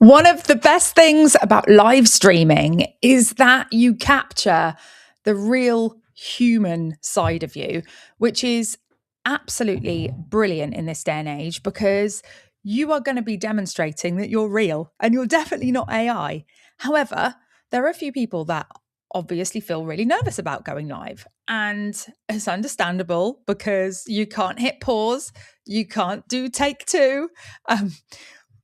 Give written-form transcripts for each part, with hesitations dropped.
One of the best things about live streaming is that you capture the real human side of you, which is absolutely brilliant in this day and age because you are going to be demonstrating that you're real and you're definitely not AI. However, there are a few people that obviously feel really nervous about going live. And it's understandable because you can't hit pause, you can't do take two. Um,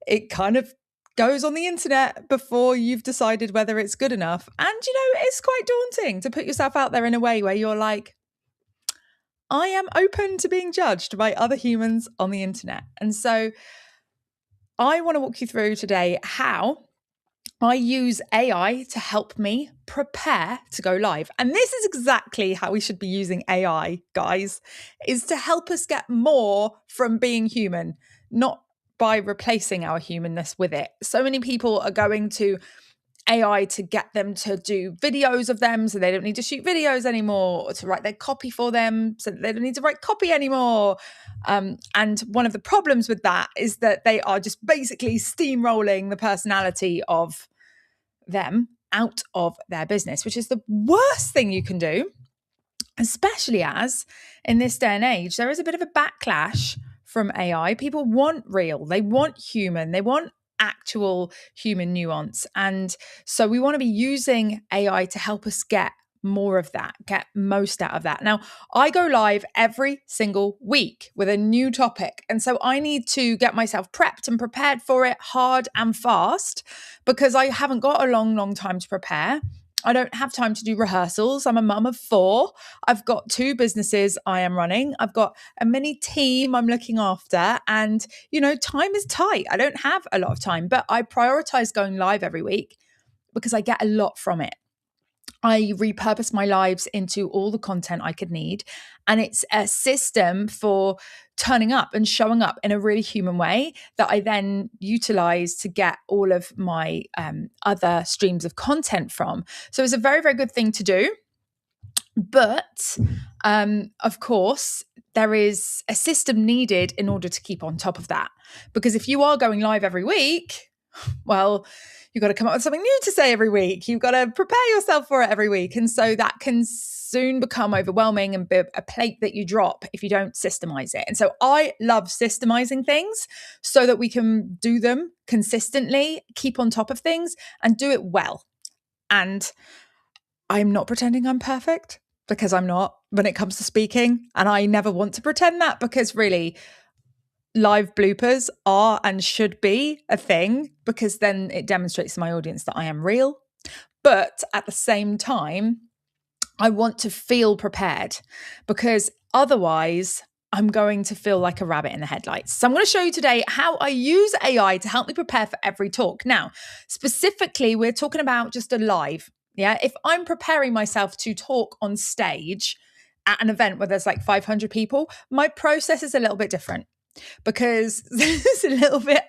it kind of goes on the internet before you've decided whether it's good enough. And, it's quite daunting to put yourself out there in a way where you're like, I am open to being judged by other humans on the internet. And so I want to walk you through today how I use AI to help me prepare to go live. And this is exactly how we should be using AI, guys, is to help us get more from being human, not by replacing our humanness with it. So many people are going to AI to get them to do videos of them so they don't need to shoot videos anymore, or to write their copy for them so that they don't need to write copy anymore. And one of the problems with that is that they are just basically steamrolling the personality of them out of their business, which is the worst thing you can do, especially as in this day and age, there is a bit of a backlash from AI. People want real, they want human, they want actual human nuance. And so we want to be using AI to help us get more of that, get most out of that. Now, I go live every single week with a new topic. And so I need to get myself prepped and prepared for it hard and fast because I haven't got a long time to prepare. I don't have time to do rehearsals. I'm a mum of 4. I've got 2 businesses I am running. I've got a mini team I'm looking after. And, time is tight. I don't have a lot of time, but I prioritize going live every week because I get a lot from it. I repurpose my lives into all the content I could need. And it's a system for turning up and showing up in a really human way that I then utilize to get all of my other streams of content from. So it's a very, very good thing to do. But of course, there is a system needed in order to keep on top of that. Because if you are going live every week, well, you've got to come up with something new to say every week. You've got to prepare yourself for it every week. And so that can soon become overwhelming and be a plate that you drop if you don't systemize it. And so I love systemizing things so that we can do them consistently, keep on top of things and do it well. And I'm not pretending I'm perfect because I'm not when it comes to speaking. And I never want to pretend that because really, live bloopers are and should be a thing because then it demonstrates to my audience that I am real. But at the same time, I want to feel prepared because otherwise I'm going to feel like a rabbit in the headlights. So I'm going to show you today how I use AI to help me prepare for every talk. Now, specifically, we're talking about just a live. Yeah. If I'm preparing myself to talk on stage at an event where there's like 500 people, my process is a little bit different, because it's a little bit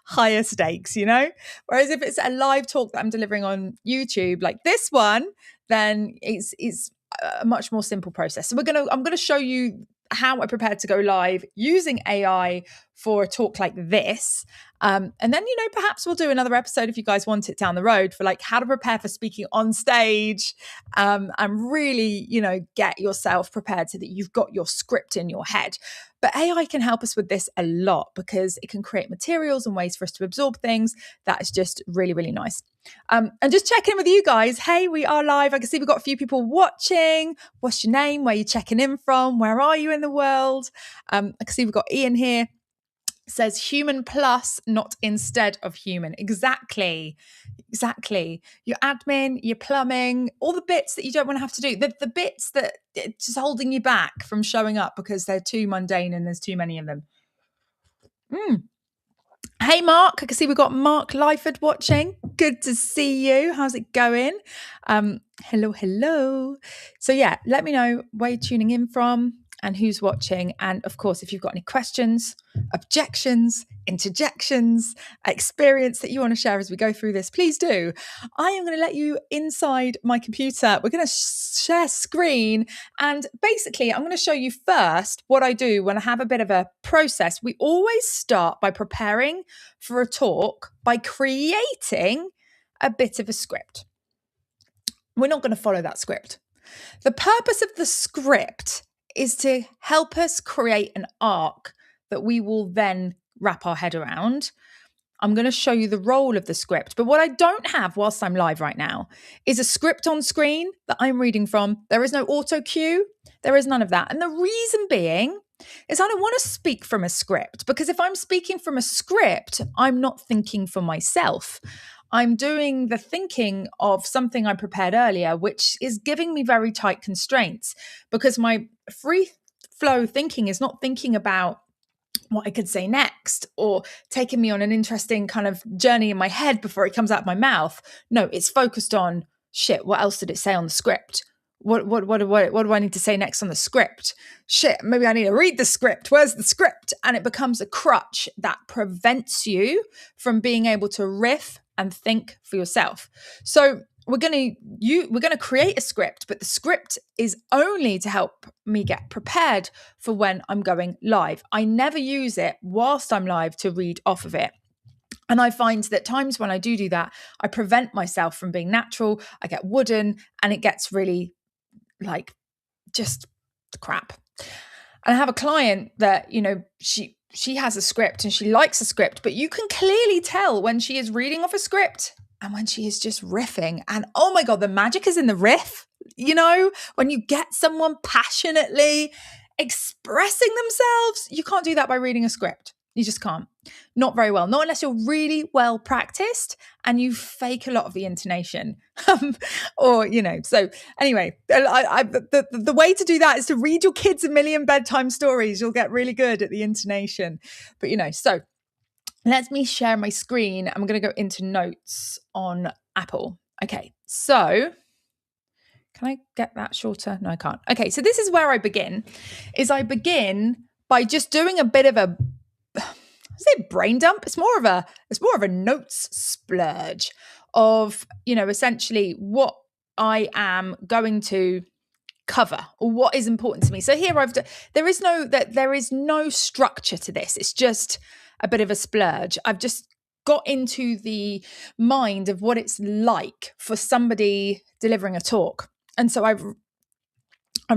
higher stakes, Whereas if it's a live talk that I'm delivering on YouTube, like this one, then it's a much more simple process. So I'm gonna show you how I prepared to go live using AI for a talk like this. And then, perhaps we'll do another episode if you guys want it down the road for like how to prepare for speaking on stage, and really, get yourself prepared so that you've got your script in your head. But AI can help us with this a lot because it can create materials and ways for us to absorb things. That is just really, really nice. And just checking in with you guys. Hey, we are live. I can see we've got a few people watching. What's your name? Where are you checking in from? Where are you in the world? I can see we've got Ian here. Says human plus, not instead of human. Exactly. Your admin, your plumbing, all the bits that you don't want to have to do. The bits that it's just holding you back from showing up because they're too mundane and there's too many of them. Hey, Mark. I can see we've got Mark Lyford watching. Good to see you. How's it going? Hello. So yeah, let me know where you're tuning in from. and who's watching. And of course, if you've got any questions, objections, interjections, experience that you want to share as we go through this, please do. I am going to let you inside my computer. We're going to share screen. And basically, I'm going to show you first what I do when I have a bit of a process. We always start by preparing for a talk by creating a bit of a script. We're not going to follow that script. The purpose of the script is to help us create an arc that we will then wrap our head around. I'm going to show you the role of the script. But what I don't have whilst I'm live right now is a script on screen that I'm reading from. There is no auto cue. There is none of that. And the reason being is I don't want to speak from a script, because if I'm speaking from a script, I'm not thinking for myself. I'm doing the thinking of something I prepared earlier, which is giving me very tight constraints, because my free flow thinking is not thinking about what I could say next or taking me on an interesting kind of journey in my head before it comes out of my mouth. No, it's focused on, shit, what else did it say on the script? What do I need to say next on the script? Shit, maybe I need to read the script. Where's the script? And it becomes a crutch that prevents you from being able to riff and think for yourself. So we're going to create a script, but the script is only to help me get prepared for when I'm going live. I never use it whilst I'm live to read off of it. And I find that times when I do that, I prevent myself from being natural. I get wooden and it gets really like just crap. And I have a client that, you know, she has a script and she likes a script, but you can clearly tell when she is reading off a script and when she is just riffing. And oh my God, the magic is in the riff. You know, when you get someone passionately expressing themselves, you can't do that by reading a script. You just can't. Not very well. Not unless you're really well practiced and you fake a lot of the intonation. Or, you know, so anyway, the way to do that is to read your kids a million bedtime stories. You'll get really good at the intonation. But, you know, so let me share my screen. I'm going to go into notes on Apple. Okay, so can I get that shorter? No, I can't. Okay, so this is where I begin. I begin by just doing a bit of a, is it brain dump? It's more of a notes splurge of, you know, essentially what I am going to cover or what is important to me. So here there is no structure to this. It's just a bit of a splurge. I've just got into the mind of what it's like for somebody delivering a talk. And so I've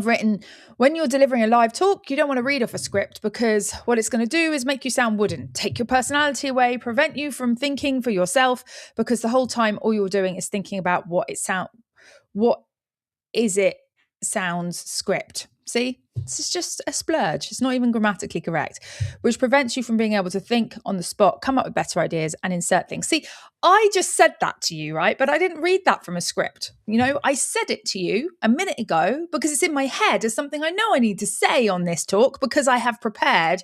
written, when you're delivering a live talk, you don't want to read off a script, because what it's going to do is make you sound wooden, take your personality away, prevent you from thinking for yourself, because the whole time all you're doing is thinking about what is it sounds script. See, this is just a splurge. It's not even grammatically correct, which prevents you from being able to think on the spot, come up with better ideas and insert things. See, I just said that to you, right? But I didn't read that from a script. You know, I said it to you a minute ago because it's in my head as something I know I need to say on this talk, because I have prepared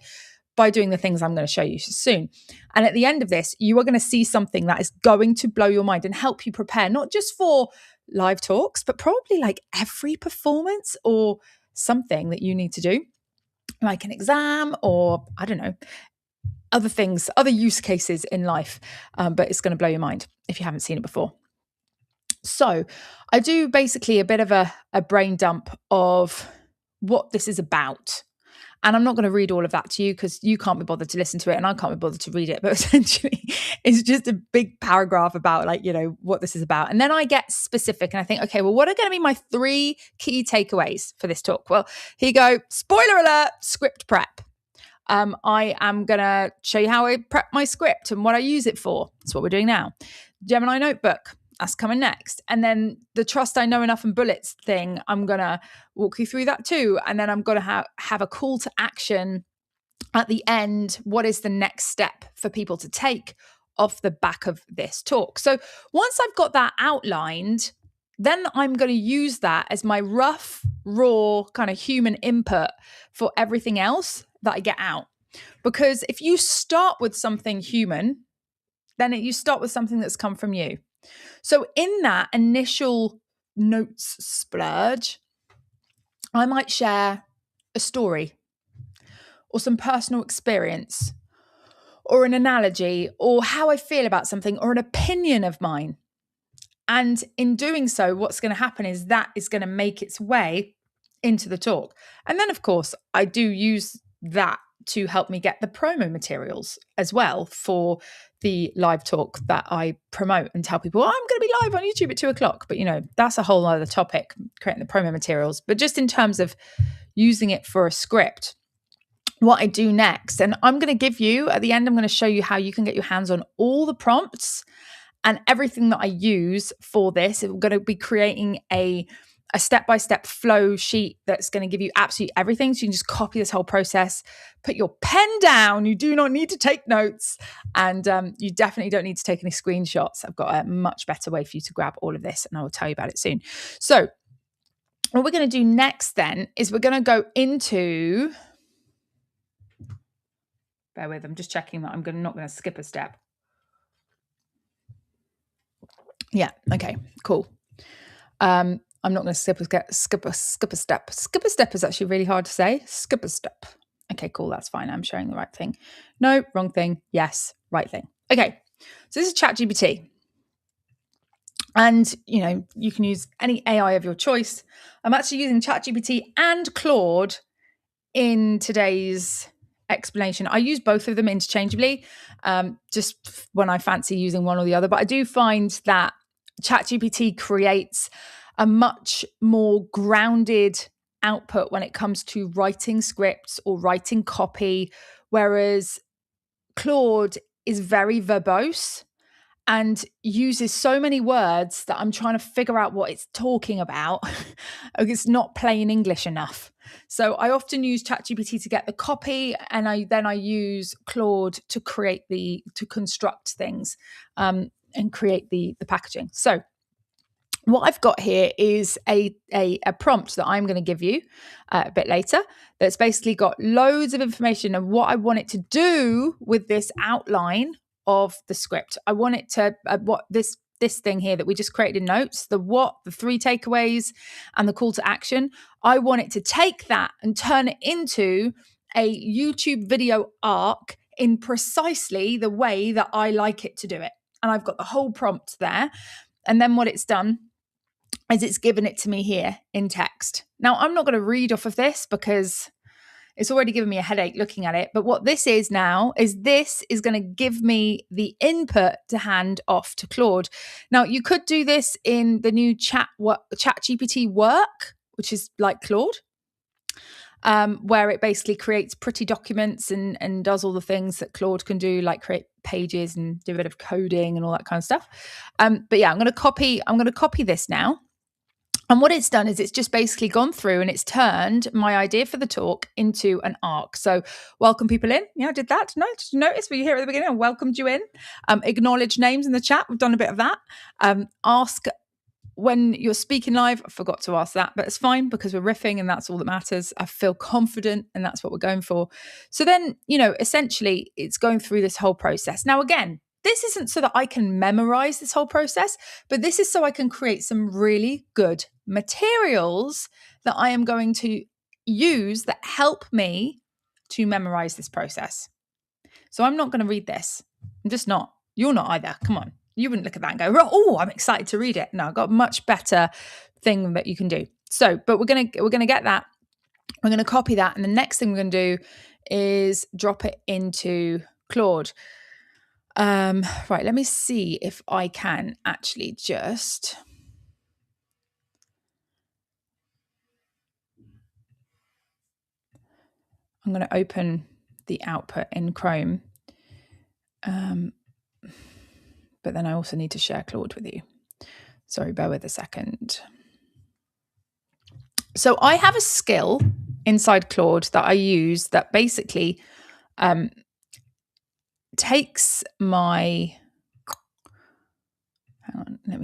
by doing the things I'm going to show you soon. And at the end of this, you are going to see something that is going to blow your mind and help you prepare, not just for live talks, but probably like every performance or something that you need to do, like an exam or I don't know, other things, other use cases in life. But it's going to blow your mind if you haven't seen it before. So I do basically a bit of a brain dump of what this is about. And I'm not going to read all of that to you because you can't be bothered to listen to it and I can't be bothered to read it. But essentially, it's just a big paragraph about, like, you know, what this is about. And then I get specific and I think, okay, well, what are going to be my 3 key takeaways for this talk? Well, here you go. Spoiler alert, script prep. I am going to show you how I prep my script and what I use it for. That's what we're doing now. Gemini notebook. That's coming next. And then the trust I know enough and bullets thing, I'm going to walk you through that too. And then I'm going to have a call to action at the end. What is the next step for people to take off the back of this talk? So once I've got that outlined, then I'm going to use that as my rough, raw kind of human input for everything else that I get out. Because if you start with something human, then you start with something that's come from you. So in that initial notes splurge, I might share a story or some personal experience or an analogy or how I feel about something or an opinion of mine. And in doing so, what's going to happen is that is going to make its way into the talk. And then, of course, I do use that to help me get the promo materials as well for the live talk that I promote and tell people, I'm going to be live on YouTube at 2:00. But, that's a whole other topic, creating the promo materials. But just in terms of using it for a script, what I do next, and I'm going to give you at the end, I'm going to show you how you can get your hands on all the prompts and everything that I use for this. I'm going to be creating a step-by-step flow sheet that's going to give you absolutely everything. So you can just copy this whole process, put your pen down. You do not need to take notes, and you definitely don't need to take any screenshots. I've got a much better way for you to grab all of this, and I will tell you about it soon. So what we're going to do next then is we're going to go into... Bear with, I'm just checking that I'm not going to skip a step. Yeah, okay, cool. I'm not going to skip a step. Skip a step is actually really hard to say. Skip a step. Okay, cool, that's fine. I'm sharing the right thing. No, wrong thing. Yes, right thing. Okay, so this is ChatGPT. And, you can use any AI of your choice. I'm actually using ChatGPT and Claude in today's explanation. I use both of them interchangeably, just when I fancy using one or the other. But I do find that ChatGPT creates a much more grounded output when it comes to writing scripts or writing copy, whereas Claude is very verbose and uses so many words that I'm trying to figure out what it's talking about. It's not plain English enough. So I often use ChatGPT to get the copy, and I use Claude to construct things and create the packaging. So what I've got here is a prompt that I'm going to give you a bit later that's basically got loads of information of what I want it to do with this outline of the script. I want it to, what this thing here that we just created in notes, the 3 takeaways and the call to action, I want it to take that and turn it into a YouTube video arc in precisely the way that I like it to do it. And I've got the whole prompt there. And then what it's done is it's given it to me here in text. Now, I'm not going to read off of this because it's already given me a headache looking at it. But what this is now is this is going to give me the input to hand off to Claude. Now, you could do this in the new ChatGPT work, which is like Claude, where it basically creates pretty documents and does all the things that Claude can do, like create pages and do a bit of coding and all that kind of stuff. But yeah, I'm going to copy this now. And what it's done is it's just basically gone through and it's turned my idea for the talk into an arc. So welcome people in. Yeah, I did that. No, did you notice? Were you here at the beginning? I welcomed you in. Acknowledge names in the chat. We've done a bit of that. Ask when you're speaking live. I forgot to ask that, but it's fine because we're riffing and that's all that matters. I feel confident and that's what we're going for. So then, essentially it's going through this whole process. Now, again, this isn't so that I can memorize this whole process, but this is so I can create some really good materials that I am going to use that help me to memorize this process. So I'm not going to read this. I'm just not. You're not either. Come on. You wouldn't look at that and go, oh, I'm excited to read it. No, I've got a much better thing that you can do. So, but we're going to get that. We're going to copy that. And the next thing we're going to do is drop it into Claude. Right, let me see if I can actually just... I'm going to open the output in Chrome. But then I also need to share Claude with you. Sorry, bear with a second. So I have a skill inside Claude that I use that basically takes my... Hang on, let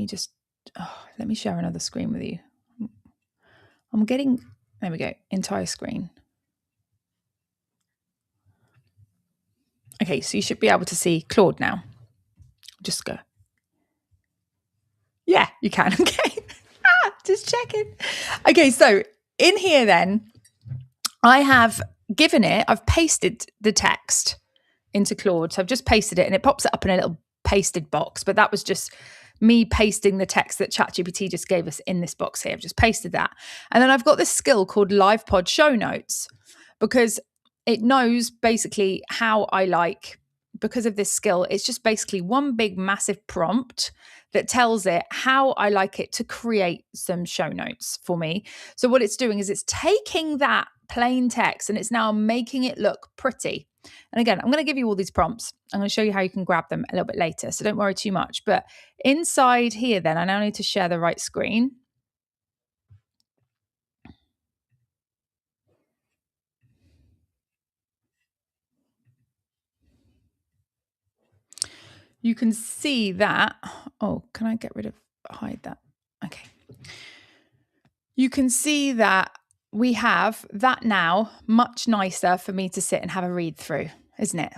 me share another screen with you. There we go, entire screen. Okay, so you should be able to see Claude now. Just go. Yeah, you can. Okay. Just checking. Okay, so in here then, I have I've pasted the text into Claude. So I've just pasted it and it pops it up in a little pasted box. But that was just me pasting the text that ChatGPT just gave us in this box here. I've just pasted that. And then I've got this skill called Live Pod Show Notes because it knows basically how I like, because of this skill, it's just basically one big massive prompt that tells it how I like it to create some show notes for me. So what it's doing is it's taking that plain text and it's now making it look pretty. And again, I'm going to give you all these prompts. I'm going to show you how you can grab them a little bit later. So don't worry too much. But inside here, then, I now need to share the right screen. You can see that. Oh, can I hide that? Okay. You can see that we have that now much nicer for me to sit and have a read through, isn't it?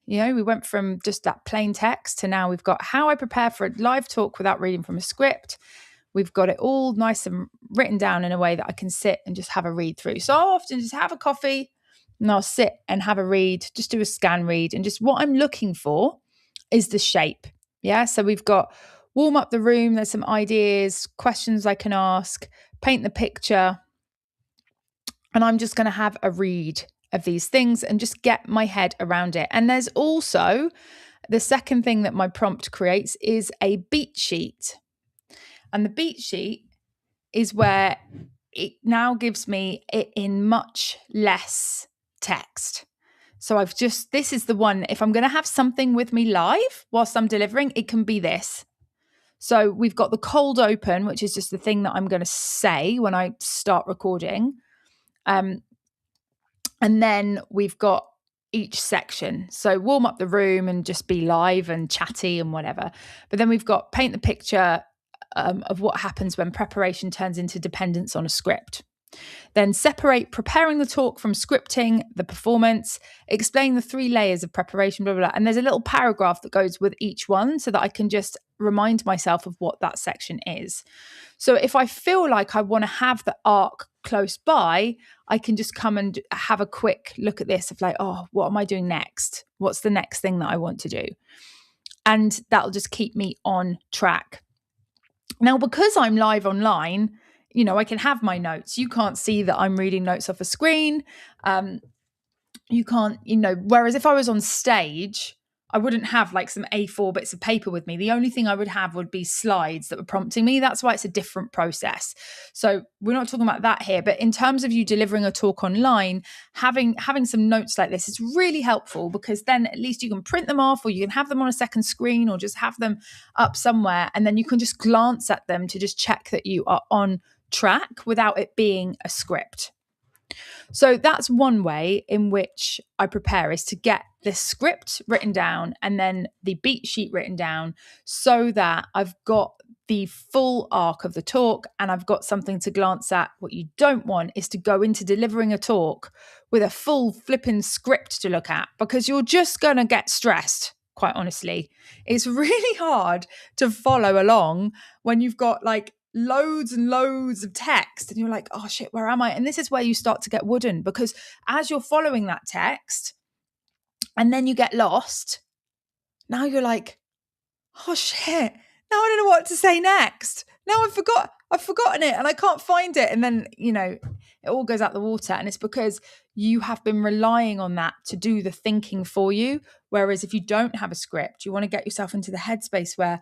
You know, we went from just that plain text to now we've got how I prepare for a live talk without reading from a script. We've got it all nice and written down in a way that I can sit and just have a read through. So I'll often just have a coffee and I'll sit and have a read, just do a scan read. And just what I'm looking for is the shape. Yeah. So we've got warm up the room. There's some ideas, questions I can ask, paint the picture. And I'm just going to have a read of these things and just get my head around it. And there's also the second thing that my prompt creates is a beat sheet. And the beat sheet is where it now gives me it in much less text. So this is the one, if I'm going to have something with me live whilst I'm delivering, it can be this. So we've got the cold open, which is just the thing that I'm going to say when I start recording. And then we've got each section. So warm up the room and just be live and chatty and whatever. But then we've got paint the picture of what happens when preparation turns into dependence on a script. Then separate preparing the talk from scripting the performance, explain the 3 layers of preparation, blah, blah, blah. And there's a little paragraph that goes with each one so that I can just remind myself of what that section is. So if I feel like I want to have the arc close by, I can just come and have a quick look at this of like, oh, what am I doing next? What's the next thing that I want to do? And that'll just keep me on track. Now, because I'm live online, you know, I can have my notes. You can't see that I'm reading notes off a screen. You can't, you know, whereas if I was on stage, I wouldn't have like some A4 bits of paper with me. The only thing I would have would be slides that were prompting me. That's why it's a different process. So we're not talking about that here, but in terms of you delivering a talk online, having some notes like this is really helpful because then at least you can print them off or you can have them on a second screen or just have them up somewhere. And then you can just glance at them to just check that you are on track without it being a script. So that's one way in which I prepare, is to get the script written down and then the beat sheet written down so that I've got the full arc of the talk and I've got something to glance at. What you don't want is to go into delivering a talk with a full flipping script to look at, because you're just going to get stressed. Quite honestly, it's really hard to follow along when you've got like loads and loads of text and you're like, oh shit, where am I? And this is where you start to get wooden, because as you're following that text and then you get lost, now you're like, oh shit, now I don't know what to say next. Now I've forgotten it and I can't find it. And then, you know, it all goes out the water. And it's because you have been relying on that to do the thinking for you. Whereas if you don't have a script, you want to get yourself into the headspace where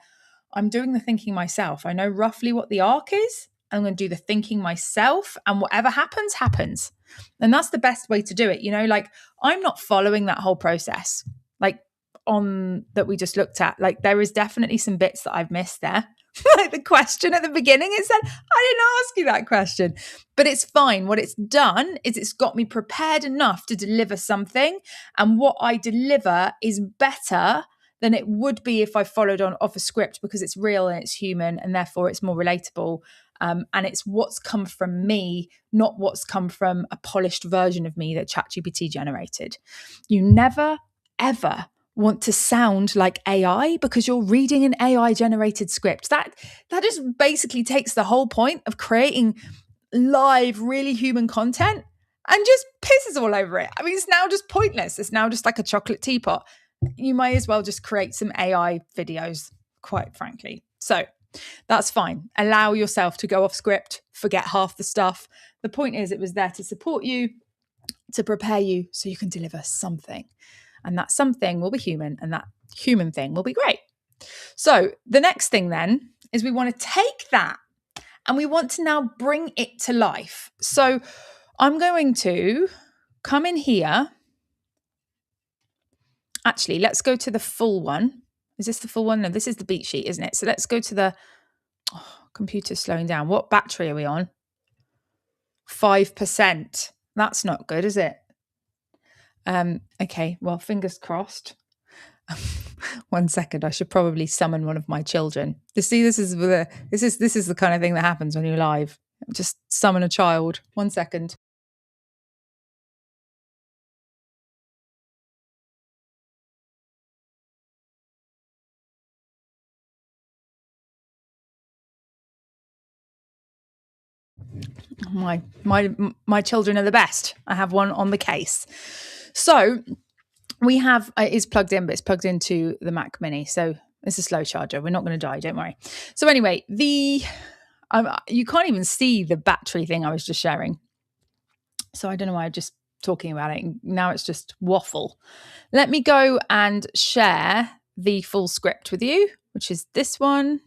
I'm doing the thinking myself. I know roughly what the arc is. I'm going to do the thinking myself, and whatever happens, happens. And that's the best way to do it. You know, like I'm not following that whole process, like on that we just looked at. Like there is definitely some bits that I've missed there. Like the question at the beginning, it said, I didn't ask you that question, but it's fine. What it's done is it's got me prepared enough to deliver something. And what I deliver is better than it would be if I followed on off a script, because it's real and it's human and therefore it's more relatable. And it's what's come from me, not what's come from a polished version of me that ChatGPT generated. You never, ever want to sound like AI because you're reading an AI generated script. That just basically takes the whole point of creating live, really human content and just pisses all over it. I mean, it's now just pointless. It's now just like a chocolate teapot. You may as well just create some AI videos, quite frankly. So that's fine. Allow yourself to go off script, forget half the stuff. The point is, it was there to support you, to prepare you so you can deliver something. And that something will be human, and that human thing will be great. So the next thing then is we want to take that and we want to now bring it to life. So I'm going to come in here. Actually, let's go to the full one. Is this the full one? No, this is the beat sheet, isn't it? So let's go to the computer's slowing down. What battery are we on? 5%. That's not good, is it? Okay, well, fingers crossed. 1 second, I should probably summon one of my children. You see, this is the kind of thing that happens when you're live. Just summon a child. 1 second. My children are the best. I have one on the case. So we have it is plugged in, but it's plugged into the Mac Mini. So it's a slow charger. We're not going to die. Don't worry. So anyway, you can't even see the battery thing I was just sharing. So I don't know why I'm just talking about it. Now it's just waffle. Let me go and share the full script with you, which is this one.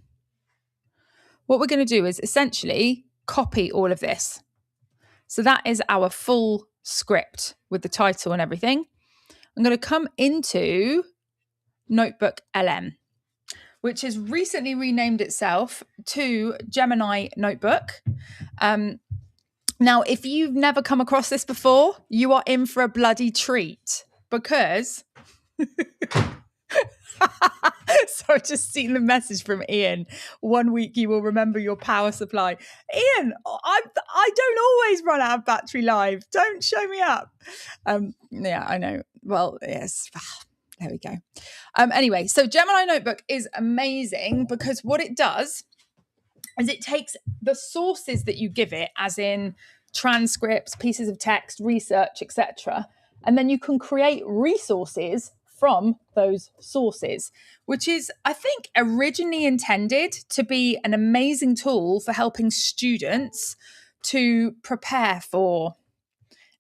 What we're going to do is essentially copy all of this. So that is our full script with the title and everything. I'm going to come into Notebook LM, which has recently renamed itself to Gemini Notebook. Now, if you've never come across this before, you are in for a bloody treat because... So I've just seen the message from Ian. 1 week you will remember your power supply. Ian, I don't always run out of battery live. Don't show me up. Yeah, I know. Well, yes. There we go. Anyway, so Gemini Notebook is amazing because what it does is it takes the sources that you give it, as in transcripts, pieces of text, research, etc., and then you can create resources from those sources, which is, I think, originally intended to be an amazing tool for helping students to prepare for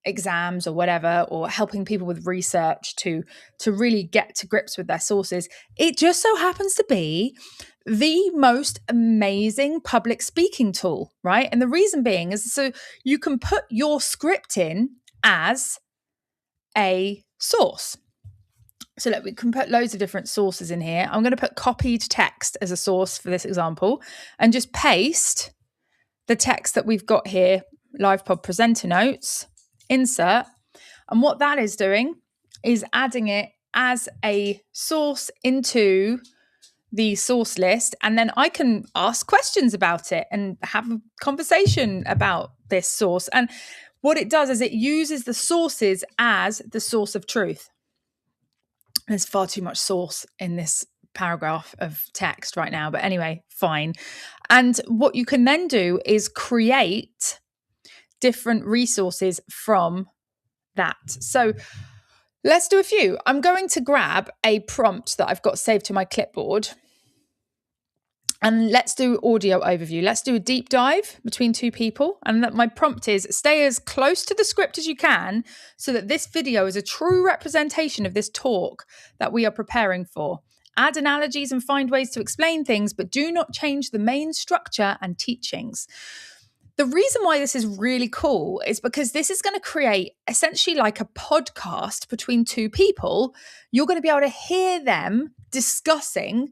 exams or whatever, or helping people with research to really get to grips with their sources. It just so happens to be the most amazing public speaking tool, right? And the reason being is so you can put your script in as a source. So look, we can put loads of different sources in here. I'm going to put copied text as a source for this example and just paste the text that we've got here, live pod presenter notes, insert. And what that is doing is adding it as a source into the source list. And then I can ask questions about it and have a conversation about this source. And what it does is it uses the sources as the source of truth. There's far too much source in this paragraph of text right now, but anyway, fine. And what you can then do is create different resources from that. So let's do a few. I'm going to grab a prompt that I've got saved to my clipboard. And let's do audio overview. Let's do a deep dive between two people. And my prompt is stay as close to the script as you can so that this video is a true representation of this talk that we are preparing for. Add analogies and find ways to explain things, but do not change the main structure and teachings. The reason why this is really cool is because this is going to create essentially like a podcast between two people. You're going to be able to hear them discussing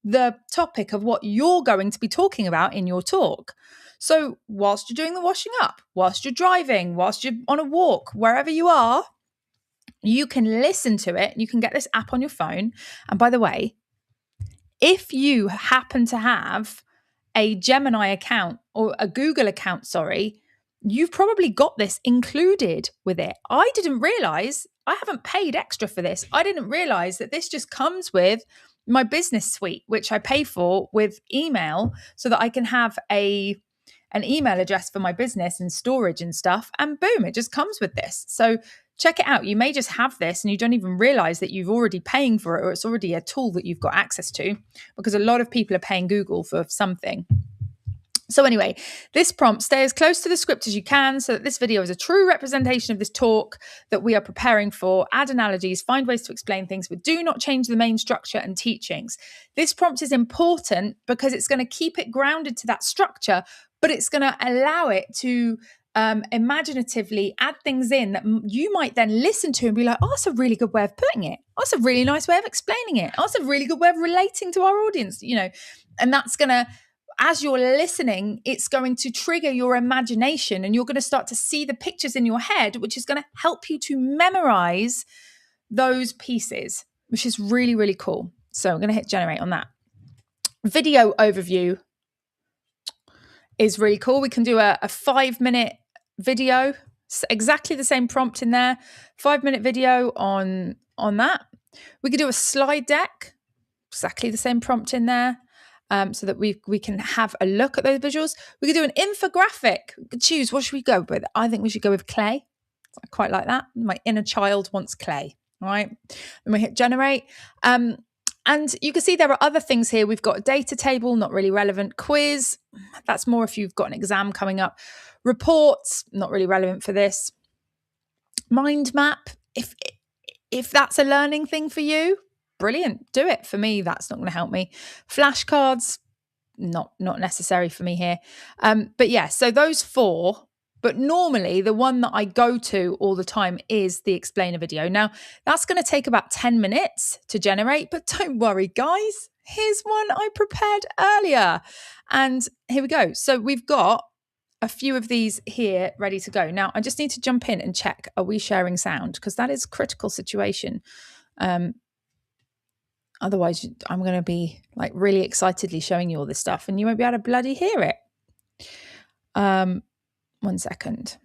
the topic of what you're going to be talking about in your talk. So whilst you're doing the washing up, whilst you're driving, whilst you're on a walk, wherever you are, you can listen to it. You can get this app on your phone. And by the way, if you happen to have a Gemini account or a Google account, you've probably got this included with it. I didn't realize, I haven't paid extra for this. I didn't realize that this just comes with my business suite, which I pay for with email so that I can have a an email address for my business and storage and stuff, and boom, it just comes with this. So check it out. You may just have this and you don't even realize that you've already paying for it, or it's already a tool that you've got access to, because a lot of people are paying Google for something. So anyway, this prompt: stay as close to the script as you can so that this video is a true representation of this talk that we are preparing for. Add analogies, find ways to explain things, but do not change the main structure and teachings. This prompt is important because it's going to keep it grounded to that structure, but it's going to allow it to imaginatively add things in that you might then listen to and be like, oh, that's a really good way of putting it. Oh, that's a really nice way of explaining it. Oh, that's a really good way of relating to our audience, and that's going to, as you're listening, it's going to trigger your imagination and you're going to start to see the pictures in your head, which is going to help you to memorize those pieces, which is really, really cool. So I'm going to hit generate on that. Video overview is really cool. We can do a 5-minute video, exactly the same prompt in there, 5-minute video on that. We could do a slide deck, exactly the same prompt in there. So that we can have a look at those visuals. We could do an infographic. We could choose, what should we go with? I think we should go with clay. I quite like that. My inner child wants clay. All right. Then we hit generate. And you can see there are other things here. We've got a data table, not really relevant. Quiz, that's more if you've got an exam coming up. Reports, not really relevant for this. Mind map, if that's a learning thing for you, brilliant, do it. For me, that's not going to help me. Flashcards, not necessary for me here. But yeah, so those 4. But normally the one that I go to all the time is the explainer video. Now, that's going to take about 10 minutes to generate, but don't worry, guys. Here's one I prepared earlier. And here we go. So we've got a few of these here ready to go. Now, I just need to jump in and check, are we sharing sound? Because that is a critical situation. Otherwise, I'm going to be like really excitedly showing you all this stuff and you won't be able to bloody hear it. 1 second.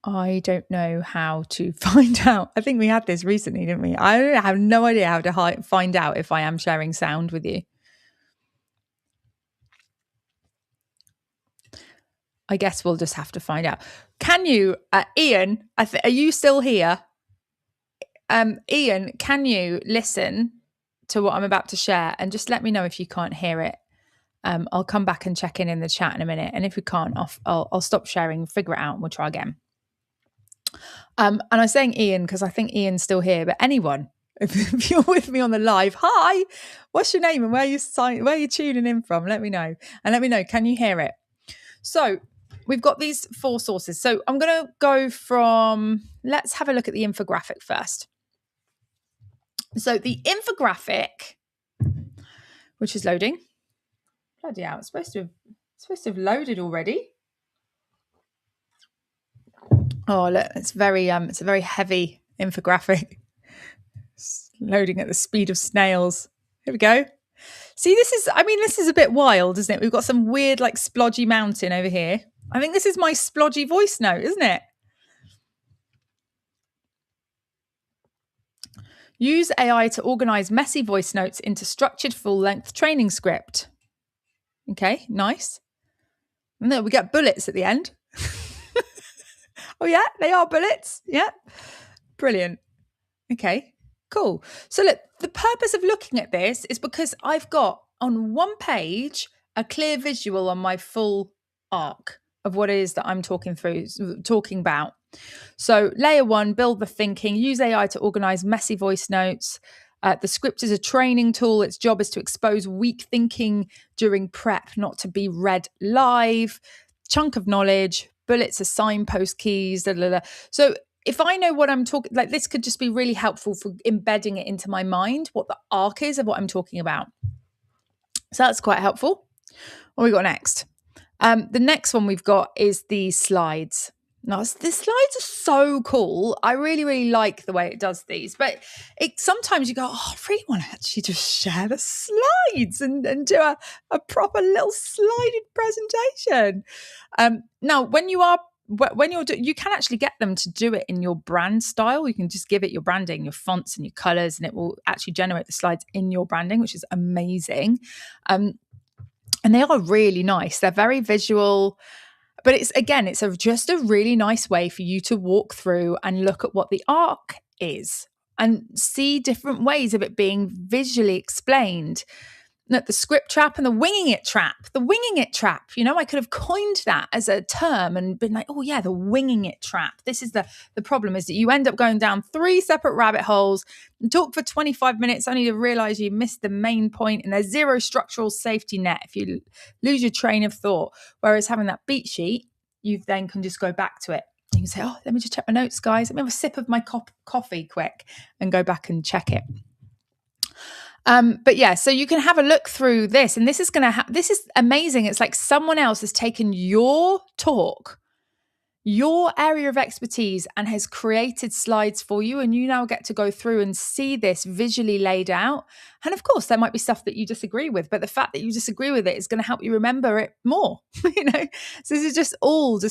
I don't know how to find out. I think we had this recently, didn't we? I have no idea how to find out if I am sharing sound with you. I guess we'll just have to find out. Can you, Ian, are you still here? Ian, can you listen to what I'm about to share and just let me know if you can't hear it? I'll come back and check in the chat in a minute. And if we can't, I'll stop sharing, figure it out, and we'll try again. And I'm saying Ian because I think Ian's still here, but anyone, if you're with me on the live, hi, what's your name and where are you tuning in from? Let me know. And let me know, can you hear it? So we've got these 4 sources. So I'm going to go from, let's have a look at the infographic first. So the infographic, which is loading. Bloody hell, it's supposed to have loaded already. Oh, look, it's a very heavy infographic. It's loading at the speed of snails. Here we go. See, this is a bit wild, isn't it? We've got some weird, like, splodgy mountain over here. I think this is my splodgy voice note, isn't it? Use AI to organize messy voice notes into structured full-length training script. Okay, nice. And then we get bullets at the end. Oh, yeah, they are bullets. Yeah, brilliant. Okay, cool. So look, the purpose of looking at this is because I've got on one page a clear visual on my full arc of what it is that I'm talking about. So layer 1, build the thinking, use AI to organize messy voice notes. The script is a training tool. Its job is to expose weak thinking during prep, not to be read live. Chunk of knowledge, bullets are signpost keys. So if I know what I'm talking, like, this could just be really helpful for embedding it into my mind, what the arc is of what I'm talking about. So that's quite helpful. What we got next? The next one we've got is the slides. Now, the slides are so cool. I really, really like the way it does these. But sometimes you go, oh, I really want to actually just share the slides and do a proper little slided presentation. Now, when you are when you can actually get them to do it in your brand style. You can just give it your branding, your fonts and your colors, and it will actually generate the slides in your branding, which is amazing. And they are really nice. They're very visual, but it's just a really nice way for you to walk through and look at what the arc is and see different ways of it being visually explained. The script trap and the winging it trap. The winging it trap. I could have coined that as a term and been like, oh yeah, the winging it trap. This is the problem, is that you end up going down 3 separate rabbit holes and talk for 25 minutes only to realize you missed the main point, and there's zero structural safety net if you lose your train of thought. Whereas having that beat sheet, you then can just go back to it. You can say, oh, let me just check my notes, guys. Let me have a sip of my coffee quick and go back and check it. But yeah, so you can have a look through this, and this is this is amazing. It's like someone else has taken your talk, your area of expertise, and has created slides for you, and you now get to go through and see this visually laid out. And of course, there might be stuff that you disagree with, but the fact that you disagree with it is going to help you remember it more. So this is just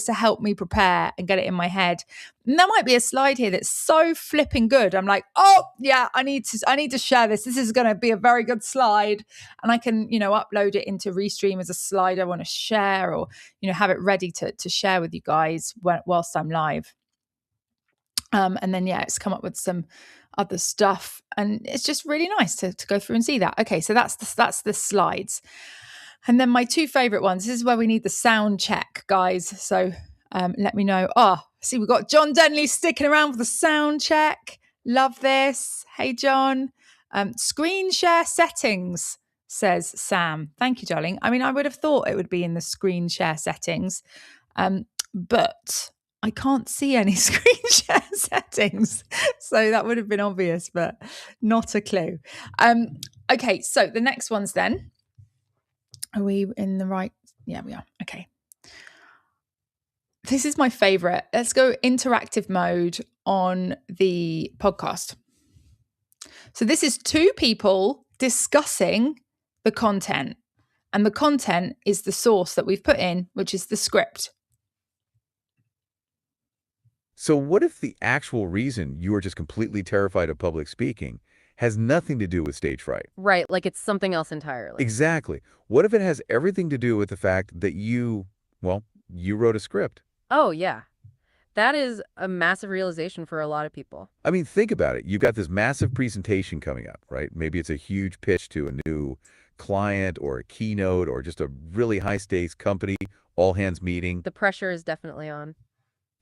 to help me prepare and get it in my head. And there might be a slide here that's so flipping good. I'm like, oh yeah, I need to share this. This is going to be a very good slide, and I can upload it into Restream as a slide I want to share, or have it ready to share with you guys whilst I'm live. And then it's come up with some other stuff, and it's just really nice to go through and see that. Okay, so that's the slides. And then my 2 favorite ones. This is where we need the sound check, guys. So let me know. See, we've got John Denley sticking around for the sound check. Love this. Hey, John. Screen share settings, says Sam. Thank you, darling. I mean, I would have thought it would be in the screen share settings, but I can't see any screen share settings. So that would have been obvious, but not a clue. Okay, so the next ones then. Are we in the right? Yeah, we are. Okay. This is my favorite. Let's go interactive mode on the podcast. So this is 2 people discussing the content, and the content is the source that we've put in, which is the script. So what if the actual reason you are just completely terrified of public speaking has nothing to do with stage fright? Right, like it's something else entirely. Exactly. What if it has everything to do with the fact that you wrote a script? Oh, yeah. That is a massive realization for a lot of people. I mean, think about it. You've got this massive presentation coming up, right? Maybe it's a huge pitch to a new client or a keynote or just a really high-stakes company, all-hands meeting. The pressure is definitely on.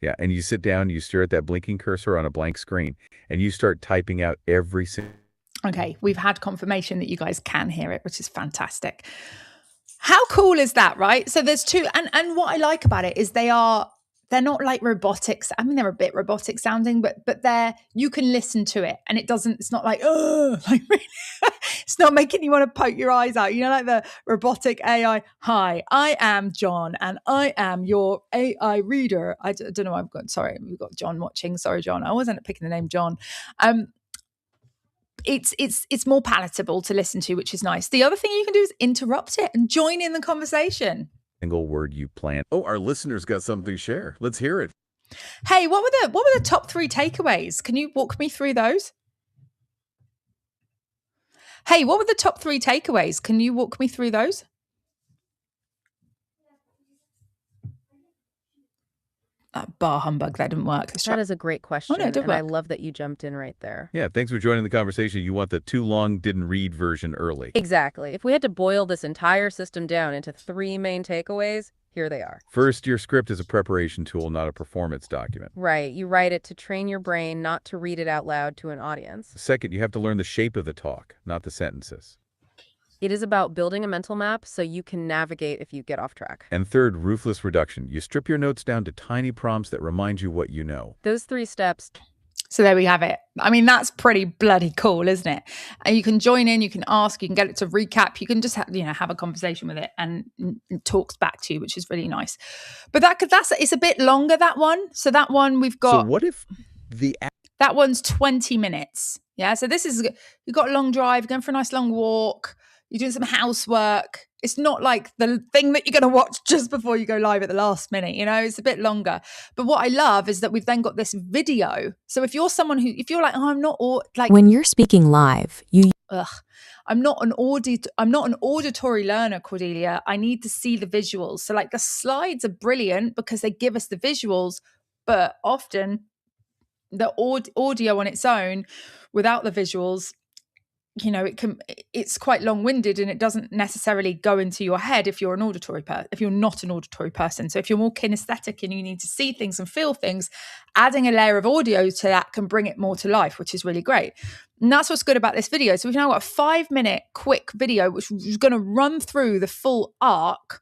Yeah, and you sit down, you stare at that blinking cursor on a blank screen, and you start typing out every single... Okay, we've had confirmation that you guys can hear it, which is fantastic. How cool is that, right? So there's 2, and what I like about it is they're not like robotics. I mean, they're a bit robotic sounding, but you can listen to it, and it's not like, oh, like really, it's not making you want to poke your eyes out. Like the robotic AI. Hi, I am John, and I am your AI reader. I don't know. We've got John watching. Sorry, John. I always end up picking the name John. It's more palatable to listen to, which is nice. The other thing you can do is interrupt it and join in the conversation. Single word you plan. Oh, our listeners got something to share. Let's hear it. Hey, what were the top 3 takeaways? Can you walk me through those? Hey, what were the top 3 takeaways? Can you walk me through those? Bar humbug, that didn't work. That is a great question. Oh, no, it did and work. I love that you jumped in right there. Yeah, thanks for joining the conversation. You want the too long didn't read version early. Exactly. If we had to boil this entire system down into 3 main takeaways, here they are. First, your script is a preparation tool, not a performance document. Right. You write it to train your brain, not to read it out loud to an audience. Second, you have to learn the shape of the talk, not the sentences. It is about building a mental map so you can navigate if you get off track. And third, ruthless reduction. You strip your notes down to tiny prompts that remind you what you know. Those 3 steps. So there we have it. I mean, that's pretty bloody cool, isn't it? And you can join in, you can ask, you can get it to recap, you can just have a conversation with it, and it talks back to you, which is really nice. But it's a bit longer, that one. So that one we've got. So what if that one's 20 minutes? Yeah. So this is, you've got a long drive, going for a nice long walk. you're doing some housework. It's not like the thing that you're going to watch just before you go live at the last minute, it's a bit longer. But what I love is that we've then got this video. So if you're someone if you're like, oh, I'm not like, when you're speaking live, I'm not an auditory learner, Cordelia. I need to see the visuals. So like the slides are brilliant because they give us the visuals, but often the audio on its own without the visuals, it's quite long-winded and it doesn't necessarily go into your head if you're if you're not an auditory person. So if you're more kinesthetic and you need to see things and feel things, adding a layer of audio to that can bring it more to life, which is really great. And that's what's good about this video. So we've now got a 5-minute quick video which is going to run through the full arc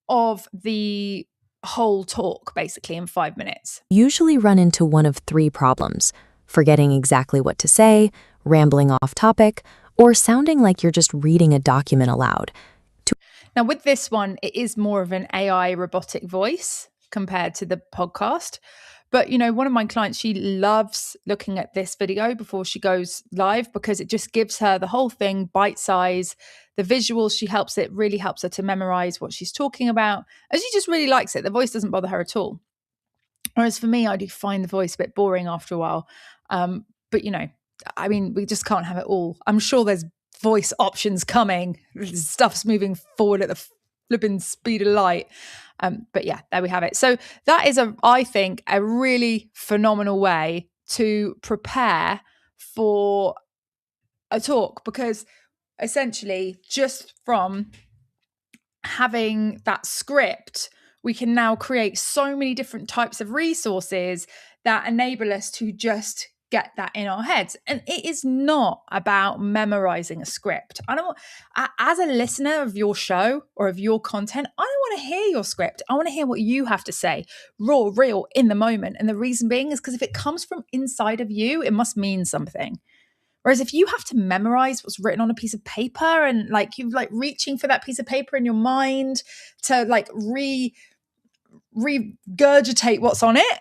of the whole talk basically in 5 minutes. Usually run into one of 3 problems: forgetting exactly what to say, rambling off topic, or sounding like you're just reading a document aloud. Now with this one, it is more of an AI robotic voice compared to the podcast. But, one of my clients, she loves looking at this video before she goes live because it just gives her the whole thing bite size. The visuals, really helps her to memorize what she's talking about. And she just really likes it. The voice doesn't bother her at all. Whereas for me, I do find the voice a bit boring after a while. But, we just can't have it all. I'm sure there's voice options coming. Stuff's moving forward at the flipping speed of light. But yeah, there we have it. So that is, I think, a really phenomenal way to prepare for a talk, because essentially just from having that script, we can now create so many different types of resources that enable us to just get that in our heads. And it is not about memorizing a script. As a listener of your show or of your content, I don't want to hear your script. I want to hear what you have to say, raw, real, in the moment. And the reason being is because if it comes from inside of you, it must mean something. Whereas if you have to memorize what's written on a piece of paper and like you're like reaching for that piece of paper in your mind to like regurgitate what's on it,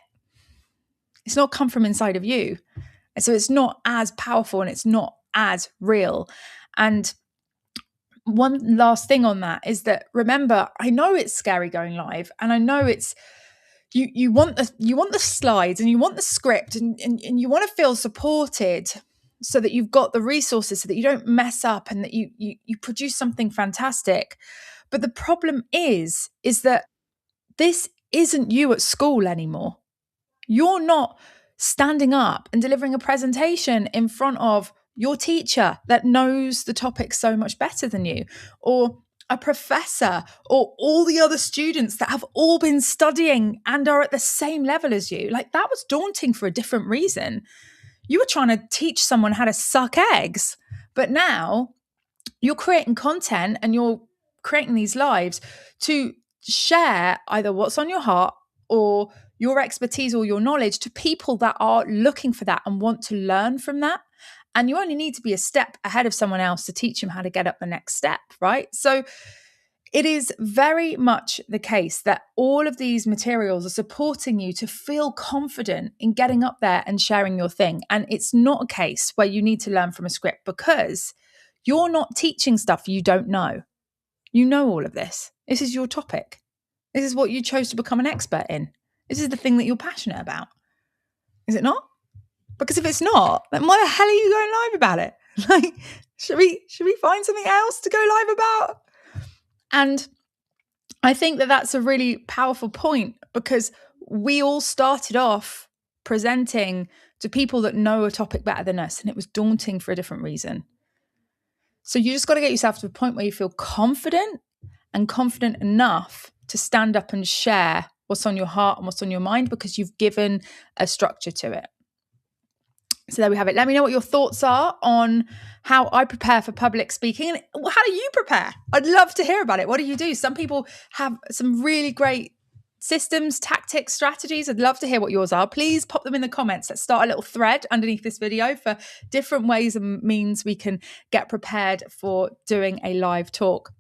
it's not come from inside of you. And so it's not as powerful and it's not as real. And one last thing on that is that, remember, I know it's scary going live, and I know it's you want the slides and you want the script and you want to feel supported so that you've got the resources so that you don't mess up and that you produce something fantastic. But the problem is that this isn't you at school anymore. You're not standing up and delivering a presentation in front of your teacher that knows the topic so much better than you, or a professor, or all the other students that have all been studying and are at the same level as you. Like, that was daunting for a different reason. You were trying to teach someone how to suck eggs, but now you're creating content and you're creating these lives to share either what's on your heart or your expertise or your knowledge to people that are looking for that and want to learn from that. And you only need to be a step ahead of someone else to teach them how to get up the next step, right? So it is very much the case that all of these materials are supporting you to feel confident in getting up there and sharing your thing. And it's not a case where you need to learn from a script, because you're not teaching stuff you don't know. You know all of this. This is your topic. This is what you chose to become an expert in. This is the thing that you're passionate about. Is it not? Because if it's not, then why the hell are you going live about it? Like, should we find something else to go live about? And I think that that's a really powerful point, because we all started off presenting to people that know a topic better than us, and it was daunting for a different reason. So you just got to get yourself to a point where you feel confident enough to stand up and share what's on your heart and what's on your mind, because you've given a structure to it. So there we have it. Let me know what your thoughts are on how I prepare for public speaking. And how do you prepare? I'd love to hear about it. What do you do? Some people have some really great systems, tactics, strategies. I'd love to hear what yours are. Please pop them in the comments. Let's start a little thread underneath this video for different ways and means we can get prepared for doing a live talk.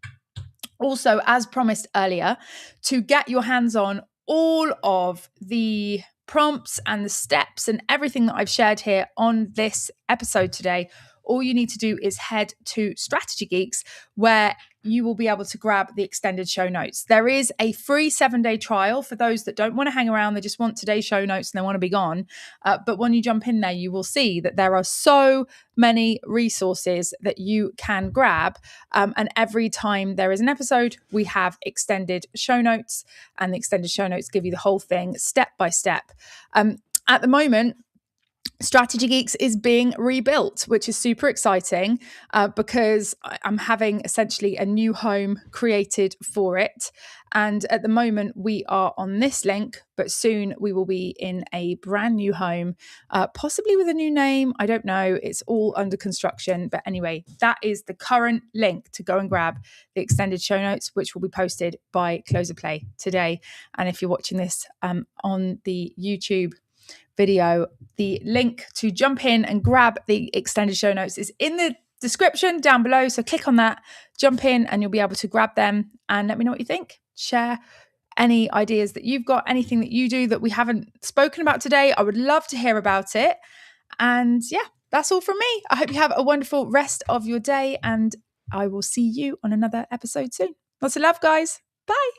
Also, as promised earlier, to get your hands on all of the prompts and the steps and everything that I've shared here on this episode today, all you need to do is head to Strategy Geeks, where you will be able to grab the extended show notes. There is a free 7-day trial for those that don't want to hang around. They just want today's show notes and they want to be gone. But when you jump in there, you will see that there are so many resources that you can grab. And every time there is an episode, we have extended show notes, and the extended show notes give you the whole thing step by step. At the moment, Strategy Geeks is being rebuilt, which is super exciting because I'm having essentially a new home created for it. And at the moment, we are on this link, but soon we will be in a brand new home, possibly with a new name. I don't know. It's all under construction. But anyway, that is the current link to go and grab the extended show notes, which will be posted by Close of Play today. And if you're watching this on the YouTube video, the link to jump in and grab the extended show notes is in the description down below. So click on that, jump in, and you'll be able to grab them and let me know what you think. Share any ideas that you've got, anything that you do that we haven't spoken about today. I would love to hear about it. And yeah, that's all from me. I hope you have a wonderful rest of your day, and I will see you on another episode soon. Lots of love, guys. Bye.